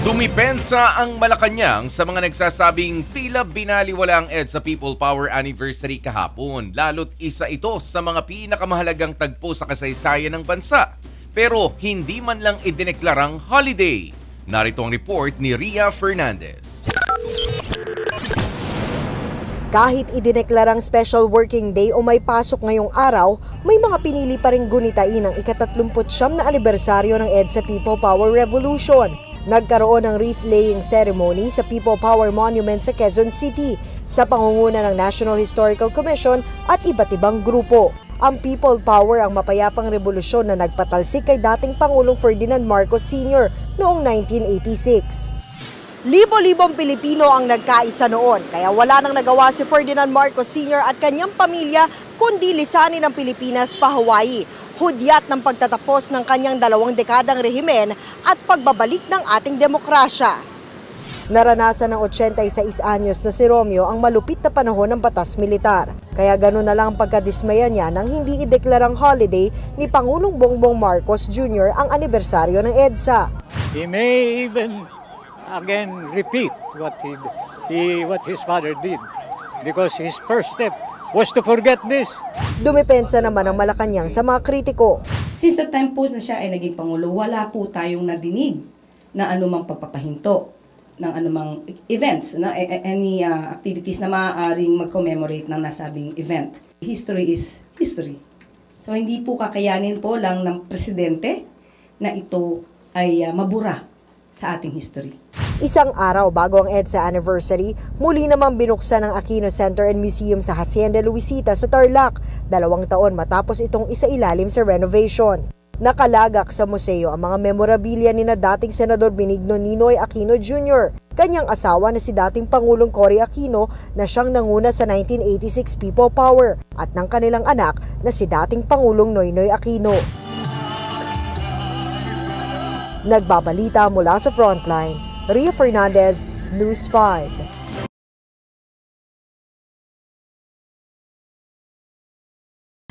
Dumipensa ang Malacanang sa mga nagsasabing tila binaliwala ang EDSA People Power Anniversary kahapon. Lalo't isa ito sa mga pinakamahalagang tagpo sa kasaysayan ng bansa. Pero hindi man lang idineklarang holiday. Narito ang report ni Ria Fernandez. Kahit idineklarang special working day o may pasok ngayong araw, may mga pinili pa ring gunitain ang ika-39 na anibersaryo ng EDSA People Power Revolution. Nagkaroon ng wreath-laying ceremony sa People Power Monument sa Quezon City sa pangunguna ng National Historical Commission at iba't ibang grupo. Ang People Power ang mapayapang revolusyon na nagpatalsik kay dating Pangulong Ferdinand Marcos Sr. noong 1986. Libo-libong Pilipino ang nagkaisa noon, kaya wala nang nagawa si Ferdinand Marcos Sr. at kanyang pamilya kundi lisanin ang Pilipinas pa Hawaii. Hudyat ng pagtatapos ng kanyang 2 dekadang rehimen at pagbabalik ng ating demokrasya. Naranasan ng 86 anyos na si Romeo ang malupit na panahon ng batas militar. Kaya gano'n na lang ang pagkadismaya niya nang hindi ideklarang holiday ni Pangulong Bongbong Marcos Jr. ang anibersaryo ng EDSA. He may even again repeat what his father did because his first step was to forget this. Dumipensa naman ang Malacanang sa mga kritiko. Since the time po na siya ay naging Pangulo, wala po tayong nadinig na anumang pagpapahinto ng anumang events, any activities na maaaring mag-commemorate ng nasabing event. History is history. So hindi po kakayanin po lang ng presidente na ito ay mabura sa ating history. Isang araw bago ang EDSA anniversary, muli namang binuksan ang Aquino Center and Museum sa Hacienda Luisita sa Tarlac, 2 taon matapos itong isailalim sa renovation. Nakalagak sa museo ang mga memorabilia ni na dating Senador Benigno Ninoy Aquino Jr., kanyang asawa na si dating Pangulong Cory Aquino na siyang nanguna sa 1986 People Power at ng kanilang anak na si dating Pangulong Noynoy Aquino. Nagbabalita mula sa Frontline, Ria Fernandez, News 5.